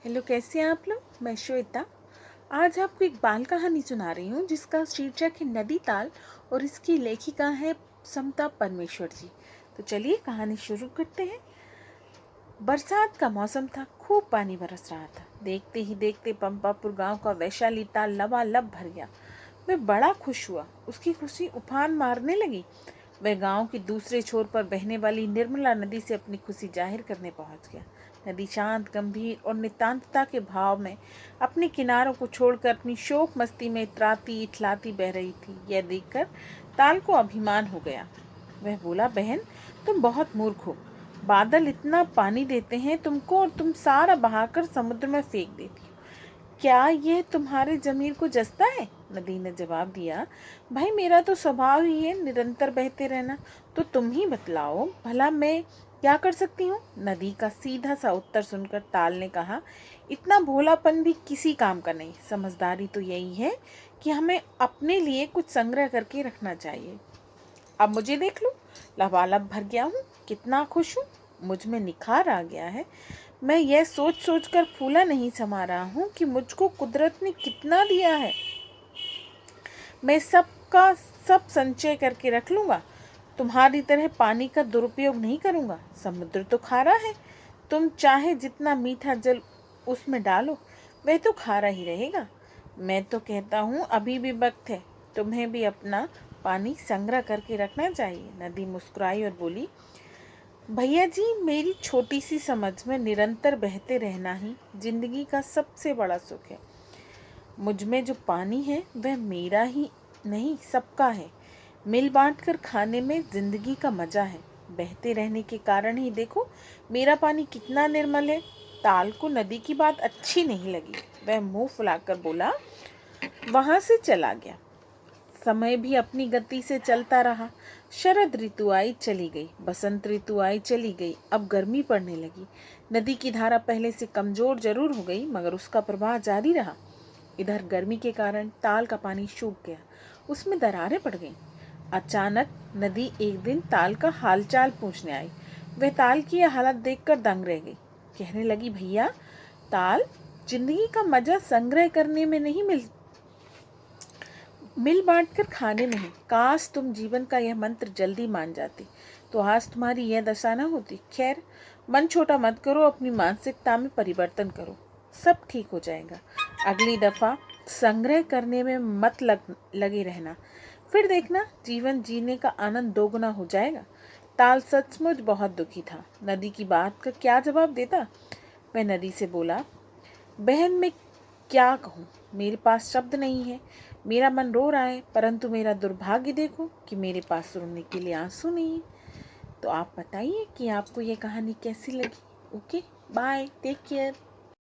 Hello, कैसे हैं आप लोग। मैं श्वेता। आज आपको एक बाल कहानी सुना रही हूँ जिसका शीर्षक है नदी ताल और इसकी लेखिका है समता परमेश्वर जी। तो चलिए कहानी शुरू करते हैं। बरसात का मौसम था, खूब पानी बरस रहा था। देखते ही देखते पंपापुर गांव का वैशाली ताल लबालब भर गया। वह बड़ा खुश हुआ, उसकी खुशी उफान मारने लगी। वह गांव के दूसरे छोर पर बहने वाली निर्मला नदी से अपनी खुशी जाहिर करने पहुंच गया। नदी शांत, गंभीर और नितांतता के भाव में अपने किनारों को छोड़कर अपनी शोक मस्ती में इतराती इठलाती बह रही थी। यह देखकर ताल को अभिमान हो गया। वह बोला, बहन, तुम बहुत मूर्ख हो। बादल इतना पानी देते हैं तुमको और तुम सारा बहाकर समुद्र में फेंक देती हो। क्या यह तुम्हारे जमीर को जचता है? नदी ने जवाब दिया, भाई, मेरा तो स्वभाव ही है निरंतर बहते रहना। तो तुम ही बतलाओ, भला मैं क्या कर सकती हूँ? नदी का सीधा सा उत्तर सुनकर ताल ने कहा, इतना भोलापन भी किसी काम का नहीं। समझदारी तो यही है कि हमें अपने लिए कुछ संग्रह करके रखना चाहिए। अब मुझे देख लो, लबालब भर गया हूँ, कितना खुश हूँ, मुझ में निखार आ गया है। मैं यह सोच सोच कर फूला नहीं समा रहा हूँ कि मुझको कुदरत ने कितना दिया है। मैं सबका सब संचय करके रख लूँगा। तुम्हारी तरह पानी का दुरुपयोग नहीं करूँगा। समुद्र तो खारा है, तुम चाहे जितना मीठा जल उसमें डालो, वह तो खारा ही रहेगा। मैं तो कहता हूँ अभी भी वक्त है, तुम्हें भी अपना पानी संग्रह करके रखना चाहिए। नदी मुस्कुराई और बोली, भैया जी, मेरी छोटी सी समझ में निरंतर बहते रहना ही जिंदगी का सबसे बड़ा सुख है। मुझ में जो पानी है वह मेरा ही नहीं, सबका है। मिल बांट कर खाने में जिंदगी का मजा है। बहते रहने के कारण ही देखो मेरा पानी कितना निर्मल है। ताल को नदी की बात अच्छी नहीं लगी। वह मुंह फुलाकर बोला, वहां से चला गया। समय भी अपनी गति से चलता रहा। शरद ऋतु आई चली गई, बसंत ऋतु आई चली गई, अब गर्मी पड़ने लगी। नदी की धारा पहले से कमजोर जरूर हो गई, मगर उसका प्रवाह जारी रहा। इधर गर्मी के कारण ताल का पानी सूख गया, उसमें दरारें पड़ गईं। अचानक नदी एक दिन ताल का हालचाल पूछने आई। वह ताल की यह हालत देखकर दंग रह गई। कहने लगी, भैया ताल, जिंदगी का मजा संग्रह करने में नहीं, मिल बांट कर खाने में है। काश तुम जीवन का यह मंत्र जल्दी मान जाती, तो आज तुम्हारी यह दशा न होती। खैर, मन छोटा मत करो, अपनी मानसिकता में परिवर्तन करो, सब ठीक हो जाएगा। अगली दफा संग्रह करने में मत लगे रहना, फिर देखना जीवन जीने का आनंद दोगुना हो जाएगा। ताल सचमुच बहुत दुखी था। नदी की बात का क्या जवाब देता? वह नदी से बोला, बहन, मैं क्या कहूँ, मेरे पास शब्द नहीं है। मेरा मन रो रहा है, परंतु मेरा दुर्भाग्य देखो कि मेरे पास रोने के लिए आंसू नहीं है। तो आप बताइए कि आपको ये कहानी कैसी लगी। Okay, bye, take care.